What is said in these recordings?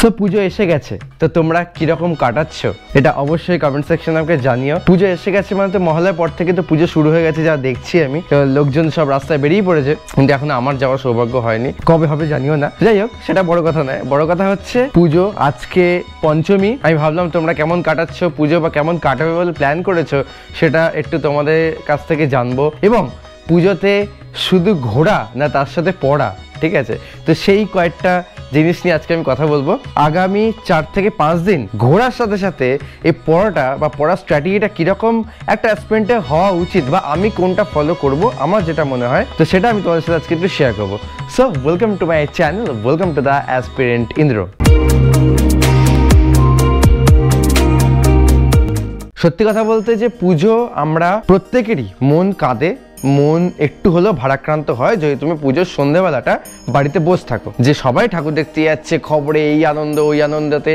So পুজো এসে গেছে, তো তোমরা কিরকম কাটাচ্ছ এটা অবশ্যই কমেন্ট সেকশনে আমাকে জানিও। পুজো এসে গেছে মানে তো মহলার পর থেকে তো পুজো শুরু হয়ে গেছে, যা দেখছি আমি। লোকজন সব রাস্তায় বেরিয়ে পড়েছে, কিন্তু এখন আমার যাওয়ার সৌভাগ্য হয়নি, কবে হবে জানিও না। যাই হোক, সেটা বড় কথা নয়। বড় কথা হচ্ছে পুজো আজকে পঞ্চমী। আমি ভাবলাম তোমরা কেমন কাটাচ্ছ পুজো, বা কেমন কাটাবে বলে প্ল্যান করেছো সেটা একটু তোমাদের কাছ থেকে জানবো। এবং পুজোতে শুধু ঘোরা না, তার সাথে পড়া, ঠিক আছে? তো সেই কয়েকটা জিনিস নিয়ে আজকে আমি কথা বলবো। আগামী 4 থেকে 5 দিন ঘোরার সাথে সাথে এই পড়াটা বা পড়ার স্ট্র্যাটেজিটা কিরকম একটা অ্যাসপিরেন্টে হওয়া উচিত, বা আমি কোনটা ফলো করব, আমার যেটা মনে হয়, তো সেটা আমি তোমাদের সাথে আজকে একটু শেয়ার করবো। So welcome to my channel, welcome to the aspirant Indra. সত্যি কথা বলতে যে পুজো আমরা প্রত্যেকেরই মন কাঁদে, মন একটু হলেও ভারাক্রান্ত হয় যদি তুমি পুজোর সন্ধ্যেবেলাটা বাড়িতে বসে থাকো। যে সবাই ঠাকুর দেখতে যাচ্ছে, খবরে এই আনন্দ ওই আনন্দতে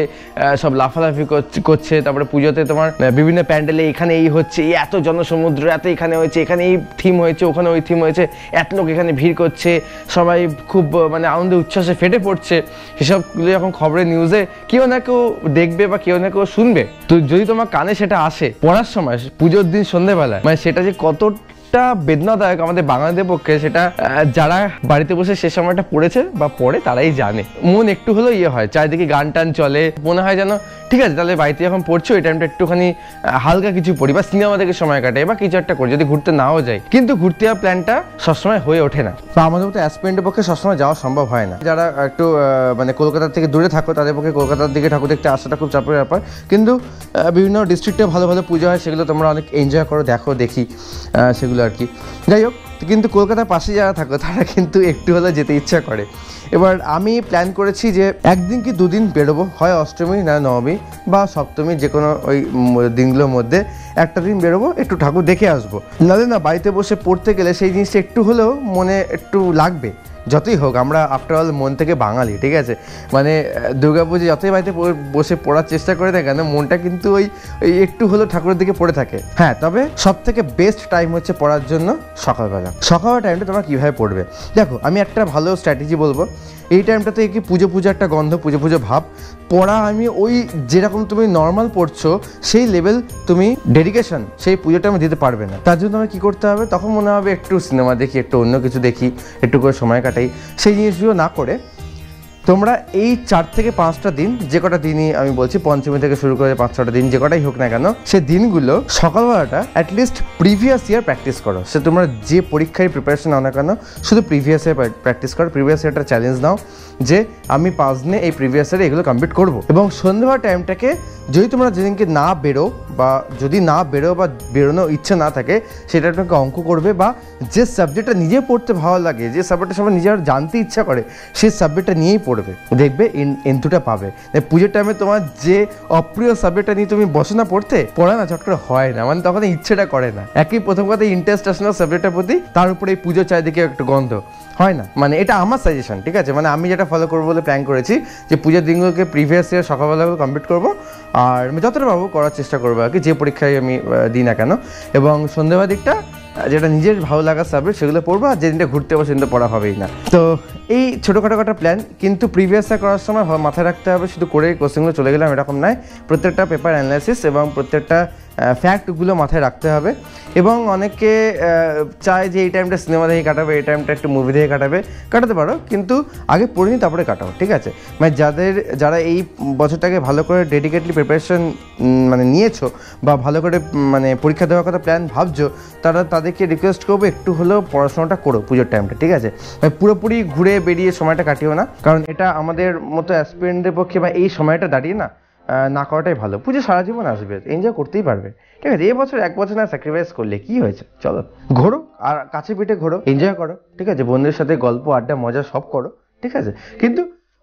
সব লাফালাফি করছে। তারপরে পুজোতে তোমার বিভিন্ন প্যান্ডেলে এখানে এই হচ্ছে, এত জনসমুদ্র, এত এখানে হয়েছে, এখানে এই থিম হয়েছে, ওখানে ওই থিম হয়েছে, এত লোক এখানে ভিড় করছে, সবাই খুব মানে আনন্দে উচ্ছ্বাসে ফেটে পড়ছে। সেসবগুলো যখন খবরে নিউজে কেউ না কেউ দেখবে বা কেউ না কেউ শুনবে, তো যদি তোমার কানে সেটা আসে পড়ার সময় পুজোর দিন সন্ধ্যেবেলায়, মানে সেটা যে কত বেদনাদায়ক আমাদের বাঙালিদের পক্ষে, সেটা যারা বাড়িতে বসে সে সময়টা পড়েছে বা পড়ে তারাই জানে। মন একটু হলেও হয়, চারিদিকে গান টান চলে, মনে হয় যেন ঠিক আছে তাহলে বাড়িতে যখন পড়ছো এই টাইমটা একটুখানি হালকা কিছু পড়ি, বা সিনেমা দেখে সময় কাটাই, বা কিছু একটা করি, যদি ঘুরতে নাও যাই। কিন্তু ঘুরতে যাওয়ার প্ল্যানটা সবসময় হয়ে ওঠে না, বা আমাদের মতো অ্যাসপিরেন্টের পক্ষে সবসময় যাওয়া সম্ভব হয় না। যারা একটু মানে কলকাতার থেকে দূরে থাকো তাদের পক্ষে কলকাতার দিকে ঠাকুর দেখতে আসাটা খুব চাপের ব্যাপার। কিন্তু বিভিন্ন ডিস্ট্রিক্টে ভালো ভালো পুজো হয়, সেগুলো তোমরা অনেক এনজয় করো, দেখো, দেখি সেগুলো আর কি। যাই হোক, কিন্তু কলকাতার পাশে যারা থাকো তারা কিন্তু একটু হলে যেতে ইচ্ছা করে। এবার আমি প্ল্যান করেছি যে একদিন কি দুদিন বেরোবো, হয় অষ্টমী না নবমী বা সপ্তমী, যে কোনো ওই দিনগুলোর মধ্যে একটা দিন বেরোবো, একটু ঠাকুর দেখে আসবো। নাহলে না বাড়িতে বসে পড়তে গেলে সেই জিনিসটা একটু হলেও মনে একটু লাগবে। যতই হোক আমরা আফটার অল মন থেকে বাঙালি, ঠিক আছে? মানে দুর্গাপুজো যতই বাড়িতে বসে পড়ার চেষ্টা করে না কেন, মনটা কিন্তু ওই একটু হলেও ঠাকুরের দিকে পড়ে থাকে। হ্যাঁ, তবে সব থেকে বেস্ট টাইম হচ্ছে পড়ার জন্য সকালবেলা। সকালবেলা টাইমটা তোমরা কীভাবে পড়বে, দেখো আমি একটা ভালো স্ট্র্যাটেজি বলবো। এই টাইমটাতে কি পুজো একটা গন্ধ, পুজো ভাব পড়া, আমি ওই যেরকম তুমি নর্মাল পড়ছো সেই লেভেল তুমি ডেডিকেশন সেই পুজোটা আমি দিতে পারবে না। তার জন্য তোমার কী করতে হবে, তখন মনে হবে একটু সিনেমা দেখি, একটু অন্য কিছু দেখি, একটু করে সময় কাটাই। সেই জিনিসগুলো না করে তোমরা এই 4 থেকে 5টা দিন, যে কটা দিনই আমি বলছি, পঞ্চমী থেকে শুরু করে 5-6টা দিন যে কটাই হোক না কেন, সে দিনগুলো সকালবেলাটা অ্যাটলিস্ট প্রিভিয়াস ইয়ার প্র্যাকটিস করো। সে তোমরা যে পরীক্ষায় প্রিপারেশন নাও না কেন, শুধু প্রিভিয়াস ইয়ার প্র্যাকটিস করো। প্রিভিয়াস ইয়ারটা চ্যালেঞ্জ নাও যে আমি 5 দিনে এই প্রিভিয়াস ইয়ারে এগুলো কমপ্লিট করবো। এবং সন্ধ্যেবেলা টাইমটাকে যদি তোমরা যেদিনকে না বেরো, বা যদি না বেরো বা বেরোনোর ইচ্ছা না থাকে, সেটা তোমাকে অঙ্ক করবে, বা যে সাবজেক্টটা নিজে পড়তে ভালো লাগে, যে সাবজেক্টটা সবাই নিজের জানতে ইচ্ছা করে, সেই সাবজেক্টটা নিয়েই পড়বে, দেখবে এন্থুটা পাবে। পুজোর টাইমে তোমার যে অপ্রিয় সাবজেক্টটা নিয়ে তুমি বসো না পড়তে, পড়া না চট করে হয় না, মানে তখন ইচ্ছেটা করে না। একই প্রথম কথা ইন্টারেস্ট আসে না সাবজেক্টের প্রতি, তার উপরে এই পুজোর চারিদিকে একটু গন্ধ হয় না। মানে এটা আমার সাজেশন, ঠিক আছে? মানে আমি যেটা ফলো করবো বলে প্ল্যান করেছি যে পুজোর দিনগুলোকে প্রিভিয়াস ইয়ার সকালবেলাগুলো কমপ্লিট করবো, আর আমি যতটা পাবো করার চেষ্টা করবো আর কি, যে পরীক্ষায় আমি দিই না কেন। এবং সন্ধ্যেবেলা দিকটা যেটা নিজের ভালো লাগার সাবজেক্ট সেগুলো পড়বো, আর যেদিনটা ঘুরতে যাবো সেদিনটা পড়া হবেই না। তো এই ছোটোখাটো একটা প্ল্যান, কিন্তু প্রিভিয়াস ইয়ার করার সময় মাথায় রাখতে হবে শুধু করে কোশ্চেনগুলো চলে গেলাম এরকম নয়। প্রত্যেকটা পেপার অ্যানালাইসিস এবং প্রত্যেকটা ফ্যাক্টগুলো মাথায় রাখতে হবে। এবং অনেকে চায় যে এই টাইমটা সিনেমা দেখে কাটাবে, এই টাইমটা একটু মুভি দেখে কাটাতে পারো, কিন্তু আগে পড়ে নিই তারপরে কাটাও, ঠিক আছে? মানে যারা এই বছরটাকে ভালো করে ডেডিকেটলি প্রিপারেশন মানে নিয়েছো, বা ভালো করে মানে পরীক্ষা দেওয়ার কথা প্ল্যান ভাবছো, তাদেরকে রিকোয়েস্ট করবো একটু হলেও পড়াশোনাটা করো পুজোর টাইমটা, ঠিক আছে? পুরোপুরি ঘুরে বেরিয়ে সময়টা কাটিও না, কারণ এটা আমাদের মতো অ্যাসপিরেন্টদের পক্ষে বা এই সময়টা দাঁড়িয়ে না করাটাই ভালো। পুজো সারা জীবন আসবে, এনজয় করতেই পারবে, ঠিক আছে? এই বছর 1 বছর না স্যাক্রিফাইস করলে কি হয়েছে, চলো ঘোরো, আর কাছে পিঠে ঘোরো, এনজয় করো, ঠিক আছে? বন্ধুদের সাথে গল্প আড্ডা মজা সব করো, ঠিক আছে? কিন্তু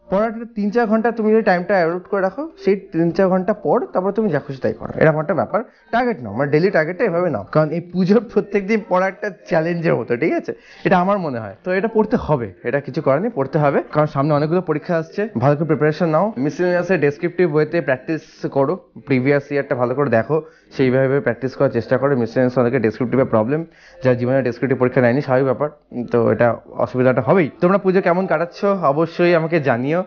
পড়াটা 3-4 ঘন্টা তুমি যদি টাইমটা অ্যালট করে রাখো, সেই 3-4 ঘন্টা পর তারপর তুমি যা খুশি তাই করো, এরকম একটা ব্যাপার। টার্গেট নাও, মানে ডেলি টার্গেটটা এভাবে নাও, কারণ এই পুজোর প্রত্যেক দিন পড়া একটা চ্যালেঞ্জের মতো, ঠিক আছে? এটা আমার মনে হয়। তো এটা পড়তে হবে, এটা কিছু করার নেই, পড়তে হবে, কারণ সামনে অনেকগুলো পরীক্ষা আসছে। ভালো করে প্রিপারেশন নাও, মিসেলেনিয়াসের ডেসক্রিপটিভ ওয়েতে প্র্যাকটিস করো, প্রিভিয়াস ইয়ারটা ভালো করে দেখো, সেইভাবে প্র্যাকটিস করার চেষ্টা করো। মিসেলেনিয়াস অনেকে ডেসক্রিপটিভে প্রবলেম, যার জীবনে ডেসক্রিপটিভ পরীক্ষা নেয়নি, স্বাভাবিক ব্যাপার, তো এটা অসুবিধাটা হবেই। তোমরা পুজো কেমন কাটাচ্ছ অবশ্যই আমাকে জানিও,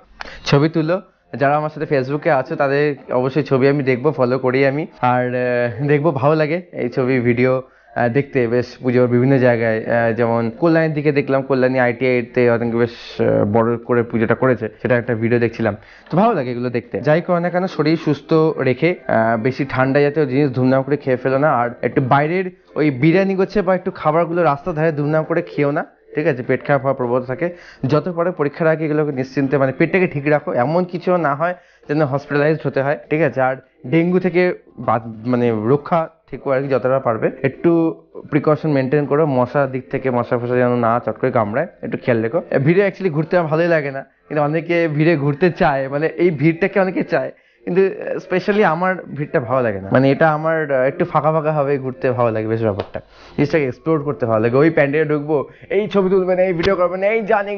ছবি তুলো, যারা আমার সাথে ফেসবুকে আছে তাদের অবশ্যই ছবি আমি দেখবো, ফলো করি আমি, আর দেখবো ভালো লাগে এই ছবি ভিডিও দেখতে। বেশ পুজোর বিভিন্ন জায়গায়, যেমন কল্যাণীর দিকে দেখলাম, কল্যাণী ITI-তে অনেক বেশ বড় করে পুজোটা করেছে, সেটা একটা ভিডিও দেখছিলাম। তো ভালো লাগে এগুলো দেখতে। যাই করো না কেন, শরীর সুস্থ রেখে বেশি ঠান্ডা জাতীয় জিনিস ধুমধাম করে খেয়ে ফেলো না, আর একটু বাইরের ওই বিরিয়ানি করছে বা একটু খাবারগুলো রাস্তার ধারে ধুমধাম করে খেও না, ঠিক আছে? পেট খারাপ হওয়ার প্রবণতা থাকে। যত পারে পরীক্ষার আগে এগুলোকে নিশ্চিন্তে, মানে পেটটাকে ঠিক রাখো, এমন কিছু না হয় যেন হসপিটালাইজড হতে হয়, ঠিক আছে? আর ডেঙ্গু থেকে মানে রক্ষা থেকো আর কি, যতটা পারবে একটু প্রিকশন মেনটেন করো। মশার দিক থেকে মশা ফসা যেন না চট করে কামড়ায়, একটু খেয়াল রেখো। ভিড়ে অ্যাকচুয়ালি ঘুরতে আমার ভালোই লাগে না, কিন্তু অনেকে ভিড়ে ঘুরতে চায়, মানে এই ভিড়টাকে অনেকে চায়, কিন্তু স্পেশালি আমার ভিড়টা ভালো লাগে না। মানে এটা আমার একটু ফাঁকা ফাঁকা হবে, ঘুরতে ভালো লাগে বেশ, ব্যাপারটা জিনিসটাকে এক্সপ্লোর করতে ভালো লাগে। ওই প্যান্ডেলে ঢুকবো, এই ছবি তুলবে না, এই ভিডিও করবে না, এই জানে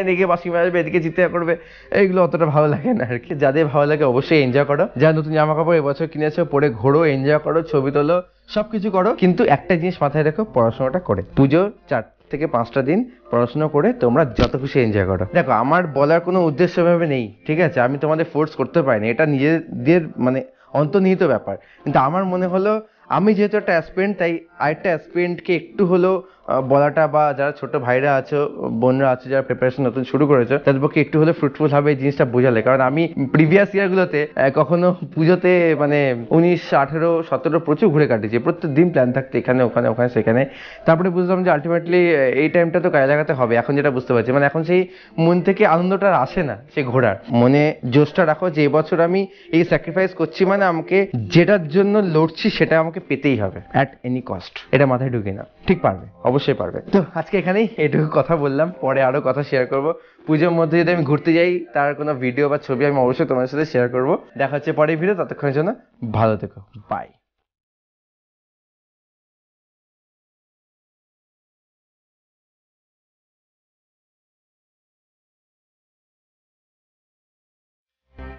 এদিকে বাসি মারবে, এদিকে চিৎকার করবে, এইগুলো অতটা ভালো লাগে না আর কি। যাদের ভালো লাগে অবশ্যই এনজয় করো। যা নতুন জামা কাপড় এবছর কিনেছো পরে ঘোরো, এনজয় করো, ছবি তোলো, সবকিছু করো, কিন্তু একটা জিনিস মাথায় রেখো, পড়াশোনাটা করে। পুজো 4 থেকে 5টা দিন পড়াশোনা করে তোমরা যত খুশি এনজয় করো। দেখো, আমার বলার কোনো উদ্দেশ্য ভাবে নেই, ঠিক আছে? আমি তোমাদের ফোর্স করতে পারি না, এটা নিজেদের মানে অন্তর্নিহিত ব্যাপার। কিন্তু আমার মনে হলো, আমি যেহেতু একটা অ্যাসপিরেন্ট, তাই আরেকটা অ্যাসপিরেন্টকে একটু হলেও বলাটা, বা যারা ছোট ভাইরা আছো, বোনরা আছো, যারা প্রিপারেশন নতুন শুরু করেছো, তাদের পক্ষে একটু হলে ফ্রুটফুল হবে এই জিনিসটা বোঝালে। কারণ আমি প্রিভিয়াস ইয়ারগুলোতে কখনো পুজোতে মানে 19, 18, 17 প্রচুর ঘুরে কাটিয়েছি, প্রত্যেক দিন প্ল্যান থাকতো এখানে ওখানে ওখানে সেখানে। তারপরে বুঝলাম যে আলটিমেটলি এই টাইমটা তো কাজে লাগাতে হবে। এখন যেটা বুঝতে পারছি, মানে এখন সেই মন থেকে আনন্দটা আর আসে না সেই ঘোরার। মনে জোশটা রাখো যে এবছর আমি এই স্যাক্রিফাইস করছি, মানে আমাকে যেটার জন্য লড়ছি সেটা আমাকে পেতেই হবে অ্যাট এনি কস্ট। এটা মাথায় ঢুকে না, ঠিক পারবে, অবশ্যই পারবে। তো আজকে এখানেই এটুকু কথা বললাম, পরে আরো কথা শেয়ার করবো। পুজোর মধ্যে যদি আমি ঘুরতে যাই, তার কোনো ভিডিও বা ছবি আমি অবশ্যই তোমার সাথে শেয়ার করবো। দেখা হচ্ছে পরের ভিডিও, ততক্ষণের জন্য ভালো থেকো, বাই।